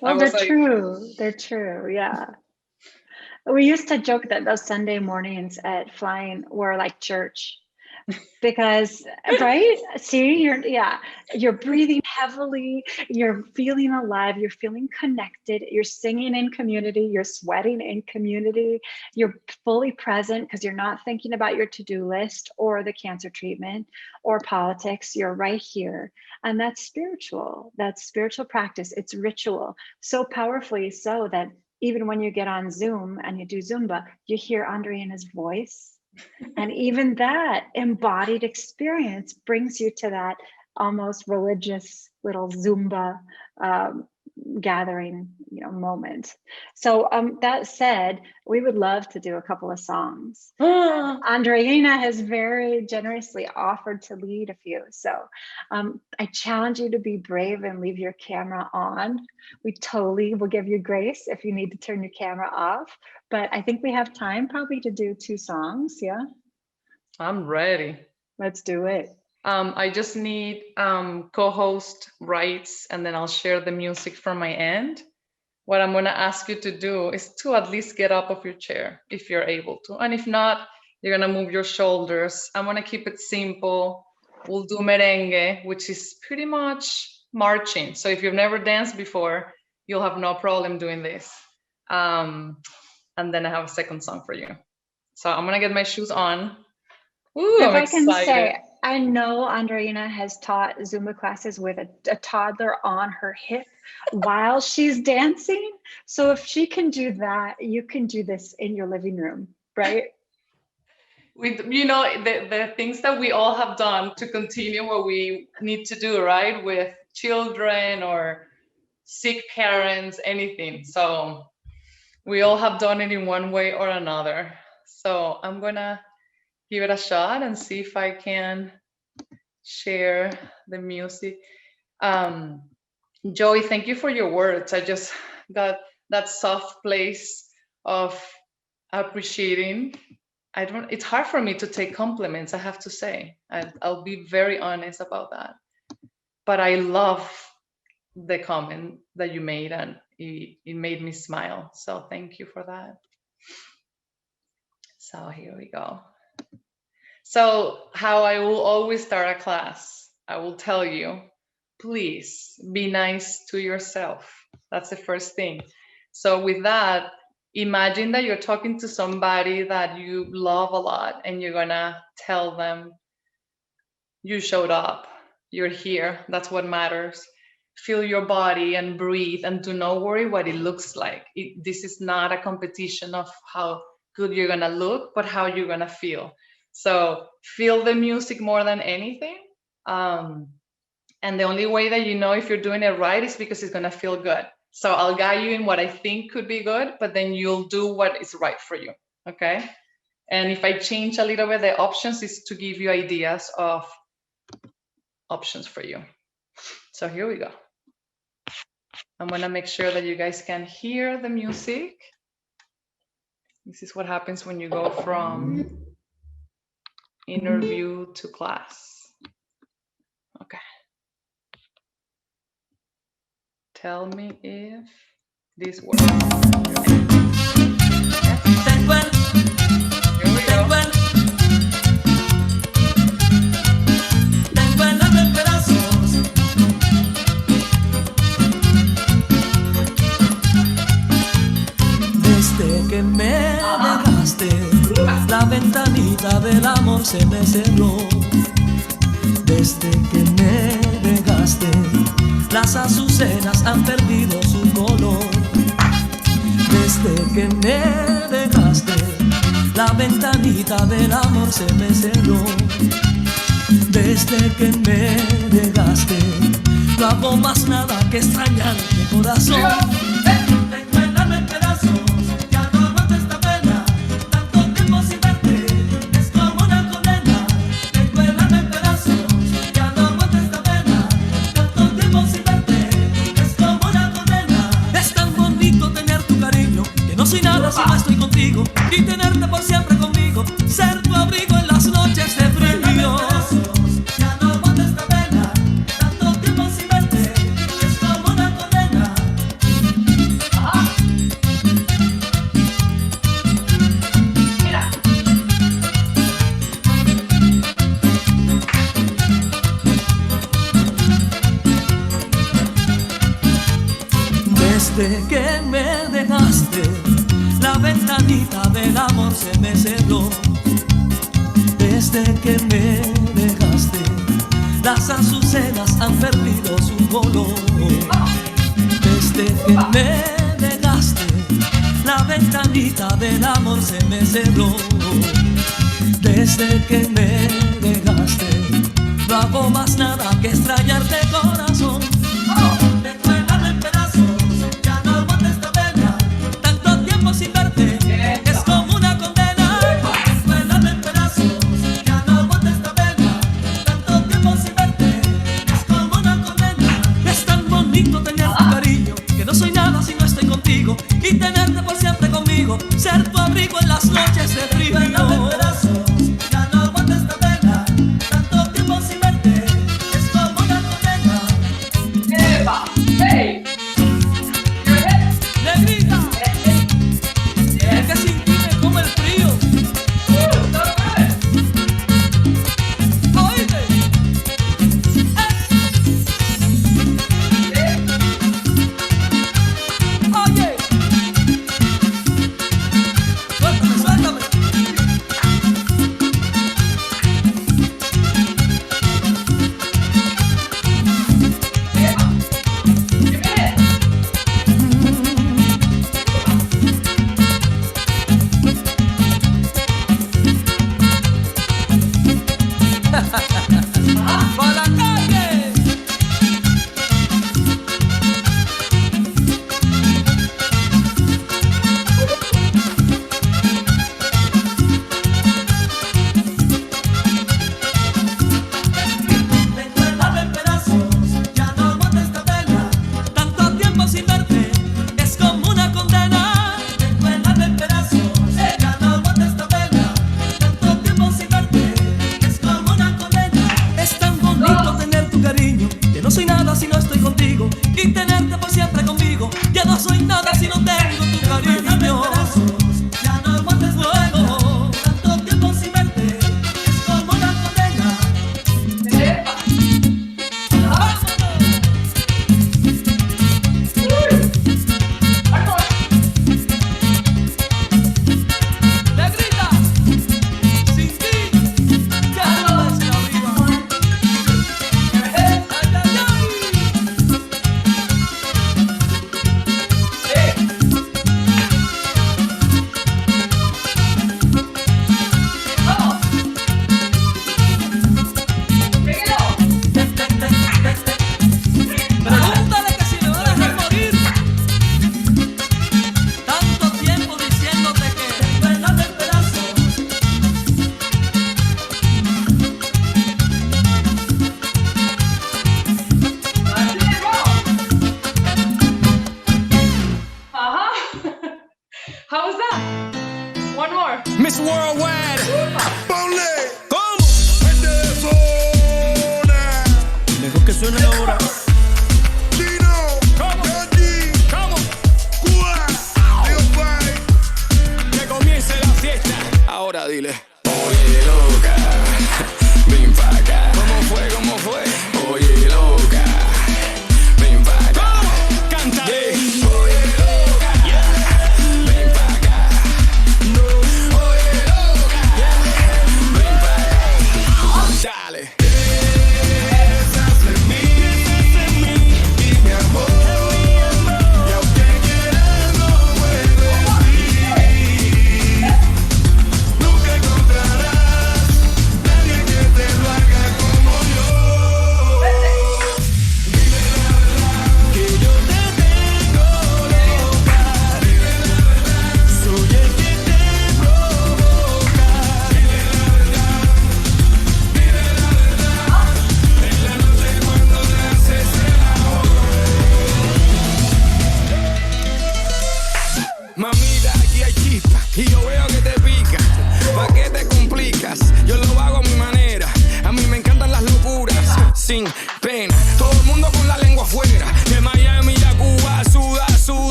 Well, they're true. They're true. Yeah. We used to joke that those Sunday mornings at Flying were like church Because, right? See, you're breathing heavily, you're feeling alive, you're feeling connected, you're singing in community, you're sweating in community, you're fully present because you're not thinking about your to-do list or the cancer treatment or politics. You're right here. And that's spiritual practice. It's ritual, so powerfully so that even when you get on Zoom and you do Zumba, you hear Andreina's voice. And even that embodied experience brings you to that almost religious little Zumba gathering, moment. So that said, we would love to do a couple of songs. Andreina has very generously offered to lead a few. So I challenge you to be brave and leave your camera on. We totally will give you grace if you need to turn your camera off. But I think we have time probably to do 2 songs. Yeah. I'm ready. Let's do it. I just need co-host rights, and then I'll share the music from my end. What I'm going to ask you to do is to at least get up off your chair if you're able to. And if not, you're going to move your shoulders. I'm going to keep it simple. We'll do merengue, which is pretty much marching. So if you've never danced before, you'll have no problem doing this. And then I have a second song for you. So I'm going to get my shoes on. Ooh, If I'm I can excited. say, I know Andreina has taught Zumba classes with a toddler on her hip while she's dancing. So if she can do that, you can do this in your living room, right? With, the things that we all have done to continue what we need to do, right? With children or sick parents, anything. So we all have done it in one way or another. So I'm gonna give it a shot and see if I can share the music. Joey, thank you for your words. I just got that soft place of appreciating. It's hard for me to take compliments, I have to say. I'll be very honest about that. But I love the comment that you made, and it made me smile. So thank you for that. So here we go. So how I will always start a class, I will tell you, please be nice to yourself. That's the first thing. So with that, imagine that you're talking to somebody that you love a lot, and you're gonna tell them you showed up, you're here, that's what matters. Feel your body and breathe, and do not worry what it looks like. This is not a competition of how good you're gonna look, but how you're gonna feel. So feel the music more than anything. And the only way that you know if you're doing it right is because it's gonna feel good. So I'll guide you in what I think could be good, but then you'll do what is right for you, okay? And if I change a little bit, the options is to give you ideas of options for you. So here we go. I'm gonna make sure that you guys can hear the music. This is what happens when you go from interview to class. Okay. Tell me if this works. Here we go. Desde que me dejaste, la ventanita del amor se me cerró. Desde que me dejaste, las azucenas han perdido su color. Desde que me dejaste, la ventanita del amor se me cerró. Desde que me dejaste, no hago más nada que extrañarte, corazón. Recuérdame en pedazos, ya no aguanto esta pena. Tanto tiempo sin verte, es como una condena. Recuérdame en pedazos, ya no aguanto esta pena. Tanto tiempo sin verte, es como una condena. Es tan bonito tener tu cariño, que no soy nada si no estoy contigo. Y tenerte por siempre conmigo, ser tu abrigo en las noches de frío. Desde que me dejaste, la ventanita del amor se me cerró. Desde que me dejaste, las azucenas han perdido su color. Desde que me dejaste, la ventanita del amor se me cerró. Desde que me dejaste, no hago más nada que extrañarte, corazón. Me cuelgan en pedazos, ya no aguanto esta pena. Tanto tiempo sin verte, es como una condena. Me cuelgan en pedazos, ya no aguanto esta pena. Tanto tiempo sin verte, es como una condena. Es tan bonito tener tu cariño, que no soy nada si no estoy contigo. Y tenerte por siempre conmigo, ser tu abrigo en las noches de frío. Ya no aguanto esta pena, tanto tiempo sin verte, es como una condena. ¡Eva! ¡Hey! ¡Negrita! Es que sin ti me come el frío. ¡Oíste! ¡Oye! ¡Suéltame, suéltame! ¡Para la calle! Me cuelgan en pedazos, ya no aguanto esta pena. Tanto tiempo sin verte, es como una condena. Me cuelgan en pedazos, ya no aguanto esta pena. Tanto tiempo sin verte, es como una condena. Es tan bonito tener tu cariño, que no soy nada si no estoy contigo. Y tenerte por siempre conmigo, ya no soy nada si no tengo tu cariño. Ya no aguanto esta pena, tanto tiempo sin verte, es como una condena. Negrita, sin ti, ya no es la vida. Ay, ay, Pregúntale que si me va a dejar morir. Tanto tiempo diciéndote que te cuelgan en pedazos. How was that? One more. Miss Worldwide. Ponle. ¿Cómo? Gente de zona. Mejor que suene ahora. Chino. Candy. ¿Cómo? Cuba. Dios Pai. Que comience la fiesta. Ahora dile. Oye, loca. Ven pa' acá. ¿Cómo fue? ¿Cómo fue? Oye, loca. Ven pa' acá. Canta. Oye, loca. Ven pa' acá. Oye, loca. Ven pa' acá. Dale. Piensas en mí y mi amor. Y aunque quieras no puedes ir. Nunca encontrarás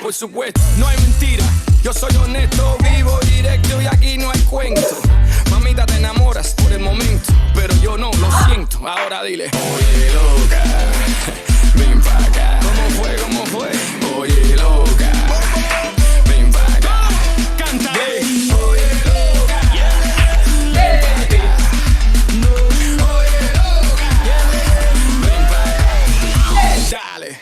por supuesto, no hay mentira. Yo soy honesto, vivo, directo y aquí no hay cuento. Mamita, te enamoras por el momento, pero yo no, lo siento. Ahora dile, oye loca, ven pa' acá. ¿Cómo fue, cómo fue? Oye loca, ven pa' acá. Canta, oye loca, ven pa' acá. Oye loca, ven pa' acá. Dale.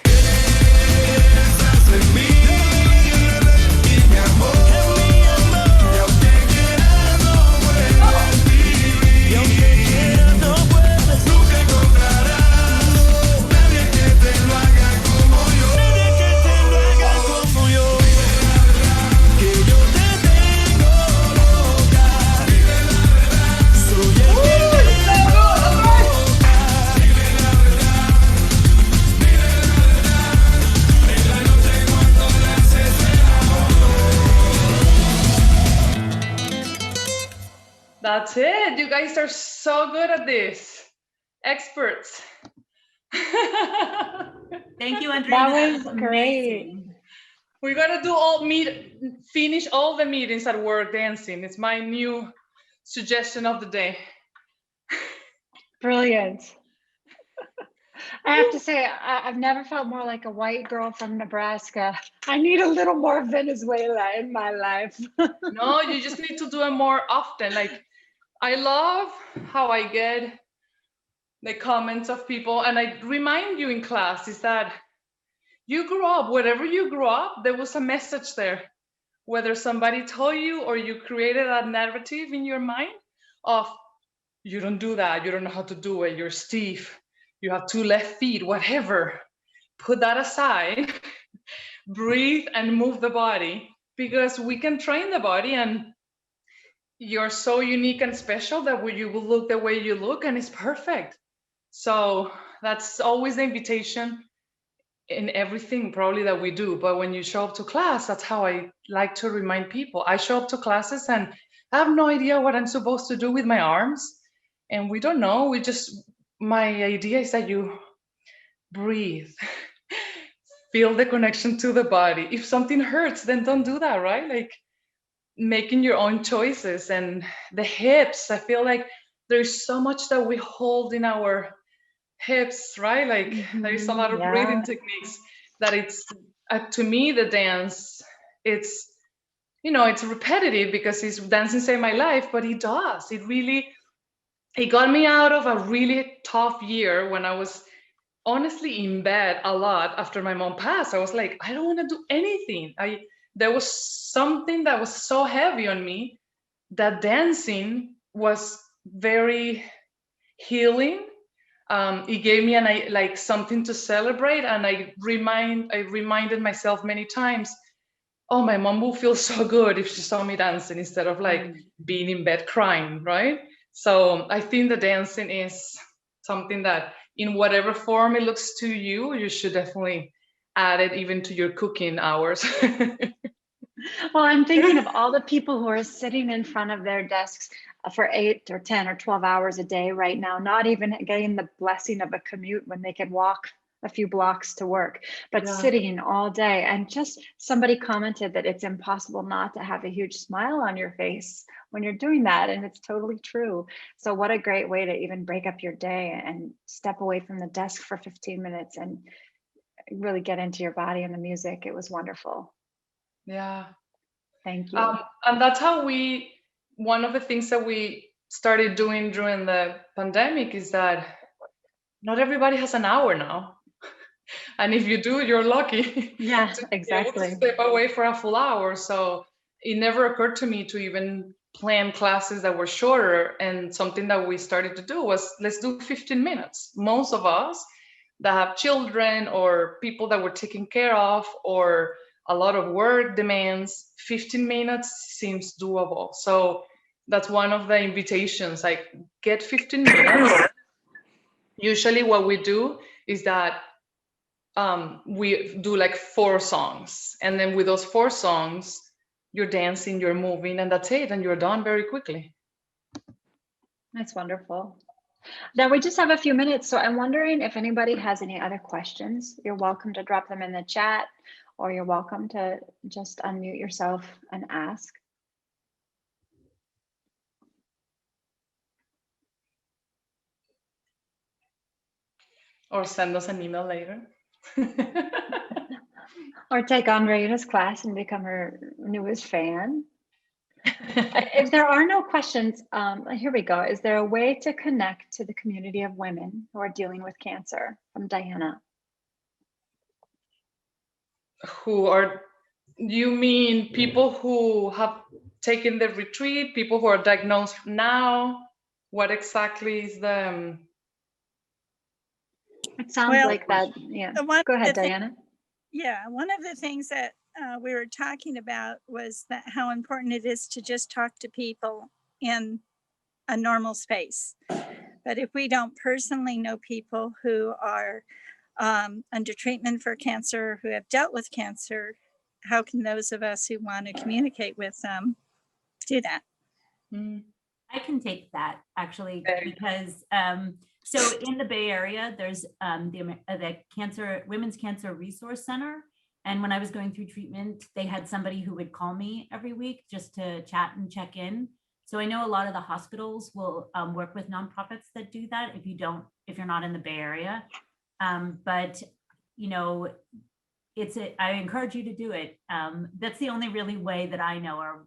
That's it. You guys are so good at this. Experts. Thank you, Andreina. That was great. We gotta finish all the meetings at work dancing. It's my new suggestion of the day. Brilliant. I have to say, I've never felt more like a white girl from Nebraska. I need a little more Venezuela in my life. No, you just need to do it more often. Like, I love how I get the comments of people, and I remind you in class is that you grew up, wherever you grew up, there was a message there. Whether somebody told you or you created a narrative in your mind of, you don't do that, you don't know how to do it, you're stiff, you have 2 left feet, whatever. Put that aside, breathe and move the body, because we can train the body, and you're so unique and special that you will look the way you look, and it's perfect. So that's always the invitation in everything probably that we do. But when you show up to class, that's how I like to remind people. I show up to classes and I have no idea what I'm supposed to do with my arms. And we don't know. My idea is that you breathe, feel the connection to the body. If something hurts, then don't do that, right? Like making your own choices. And the hips, I feel like there's so much that we hold in our hips, right? Like there's a lot of breathing techniques that it's to me, the dance, it's repetitive because it's dancing saved my life, but it got me out of a really tough year when I was honestly in bed a lot after my mom passed. I was like, I don't want to do anything. There was something that was so heavy on me that dancing was very healing. It gave me something to celebrate, and I reminded myself many times, oh, my mom will feel so good if she saw me dancing instead of being in bed crying, right? So I think the dancing is something that in whatever form it looks to you, you should definitely add it even to your cooking hours. Well, I'm thinking of all the people who are sitting in front of their desks for 8 or 10 or 12 hours a day right now, not even getting the blessing of a commute when they could walk a few blocks to work, but sitting all day. And just somebody commented that it's impossible not to have a huge smile on your face when you're doing that. And it's totally true. So what a great way to even break up your day and step away from the desk for 15 minutes and really get into your body and the music. It was wonderful. Yeah. Thank you. And that's how one of the things that we started doing during the pandemic is that not everybody has an hour now. And if you do, you're lucky. Yeah, to exactly. Be able to step away for a full hour. So it never occurred to me to even plan classes that were shorter. And something that we started to do was, let's do 15 minutes. Most of us that have children or people that we're taking care of or a lot of work demands, 15 minutes seems doable. So that's one of the invitations, like get 15 minutes. Usually what we do is that we do like 4 songs. And then with those 4 songs, you're dancing, you're moving, and that's it. And you're done very quickly. That's wonderful. Now we just have a few minutes. So I'm wondering if anybody has any other questions. You're welcome to drop them in the chat or you're welcome to just unmute yourself and ask. Or send us an email later. Or take Andreina's class and become her newest fan. If there are no questions, here we go. Is there a way to connect to the community of women who are dealing with cancer? From Diana. You mean people who have taken the retreat, people who are diagnosed now? What exactly is the... It sounds like that, yeah. Go ahead, Diana. One of the things that we were talking about was that how important it is to just talk to people in a normal space. But if we don't personally know people who are under treatment for cancer, who have dealt with cancer, how can those of us who want to communicate with them do that? I can take that actually, because so in the Bay Area, there's the Women's Cancer Resource Center. And when I was going through treatment, they had somebody who would call me every week just to chat and check in. So I know a lot of the hospitals will work with nonprofits that do that if you're not in the Bay Area. But you know, I encourage you to do it. That's the only really way that I know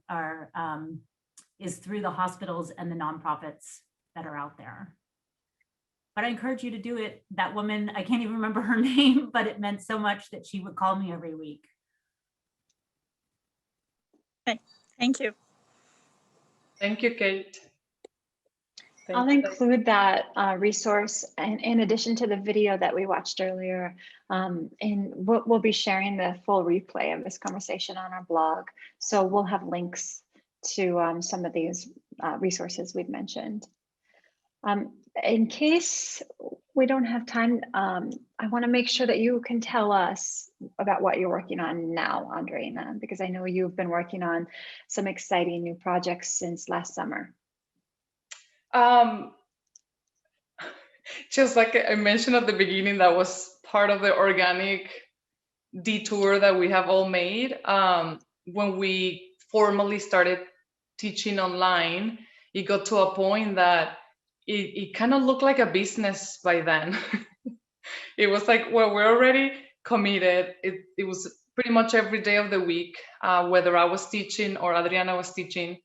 is through the hospitals and the nonprofits that are out there. But I encourage you to do it. That woman, I can't even remember her name, but it meant so much that she would call me every week. Okay, thank you. Thank you, Kate. I'll include that resource in addition to the video that we watched earlier. And we'll be sharing the full replay of this conversation on our blog. So we'll have links to some of these resources we've mentioned. In case we don't have time, I want to make sure that you can tell us about what you're working on now, Andreina, because I know you've been working on some exciting new projects since last summer. Just like I mentioned at the beginning, that was part of the organic detour that we have all made. When we formally started teaching online, it got to a point that it kind of looked like a business by then. It was like, well, we're already committed. It was pretty much every day of the week, whether I was teaching or Adriana was teaching.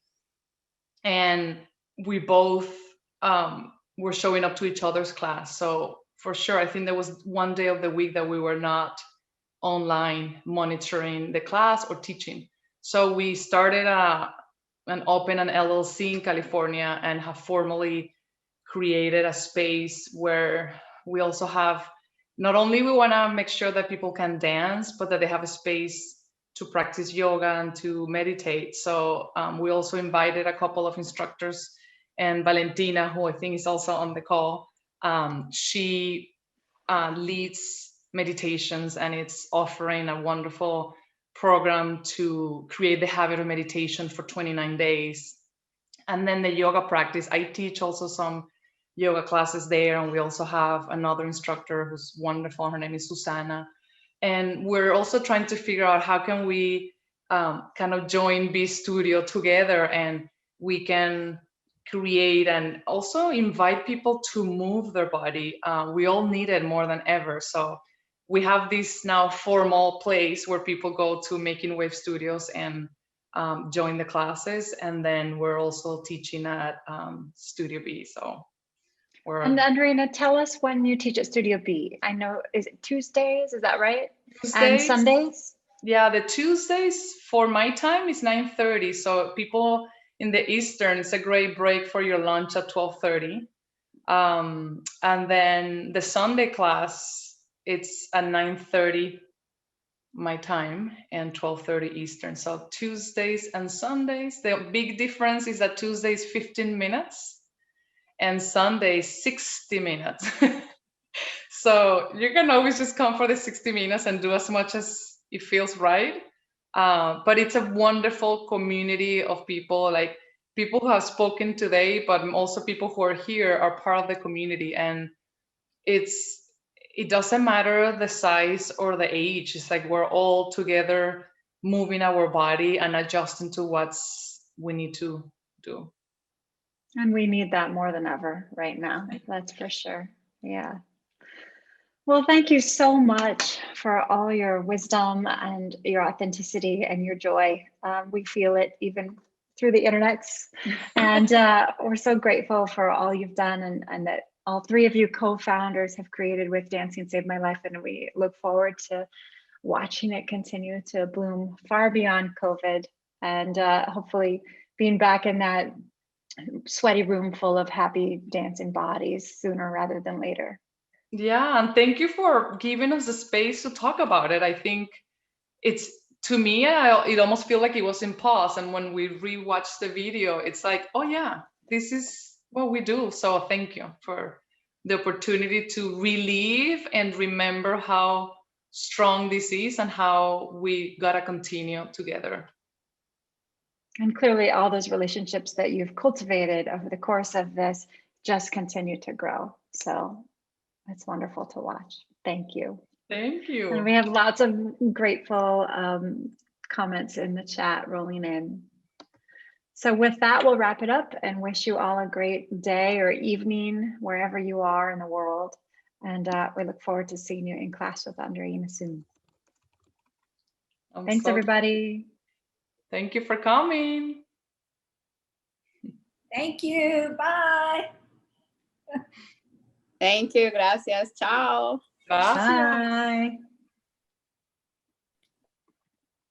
And we both were showing up to each other's class. So for sure, I think there was one day of the week that we were not online monitoring the class or teaching. So we started an LLC in California and have formally created a space where we also have, not only we want to make sure that people can dance, but that they have a space to practice yoga and to meditate. So we also invited a couple of instructors, and Valentina, who I think is also on the call, she leads meditations, and it's offering a wonderful program to create the habit of meditation for 29 days. And then the yoga practice, I teach also some yoga classes there, and we also have another instructor who's wonderful. Her name is Susana. And we're also trying to figure out how can we kind of join B Studio together, and we can create and also invite people to move their body. We all need it more than ever. So we have this now formal place where people go to Making Wave Studios and join the classes. And then we're also teaching at Studio B. So and Andreina, tell us when you teach at Studio B. I know, is it Tuesdays? Is that right? Tuesdays, and Sundays? Yeah, the Tuesdays for my time is 9:30. So people in the Eastern, it's a great break for your lunch at 12:30. And then the Sunday class, it's at 9:30 my time and 12:30 Eastern. So Tuesdays and Sundays, the big difference is that Tuesdays 15 minutes and Sundays 60 minutes. So you can always just come for the 60 minutes and do as much as it feels right. But it's a wonderful community of people, like people who have spoken today, but also people who are here are part of the community. And it's it doesn't matter the size or the age. It's like we're all together moving our body and adjusting to what's we need to do. And we need that more than ever right now. That's for sure. Yeah. Well, thank you so much for all your wisdom and your authenticity and your joy. We feel it even through the internets. And we're so grateful for all you've done and that all three of you co-founders have created with Dancing Saved My Life. And we look forward to watching it continue to bloom far beyond COVID and hopefully being back in that sweaty room full of happy dancing bodies sooner rather than later. Yeah, and thank you for giving us the space to talk about it. I think it's, to me, it almost feels like it was in pause. And when we rewatch the video, it's like, oh yeah, this is what we do. So thank you for the opportunity to relive and remember how strong this is and how we gotta continue together. And clearly all those relationships that you've cultivated over the course of this just continue to grow. So it's wonderful to watch. Thank you. Thank you. And we have lots of grateful comments in the chat rolling in. So with that, we'll wrap it up and wish you all a great day or evening, wherever you are in the world. And we look forward to seeing you in class with Andreina soon. Thanks, everybody. Thank you for coming. Thank you. Bye. Thank you. Gracias. Ciao. Gracias. Bye.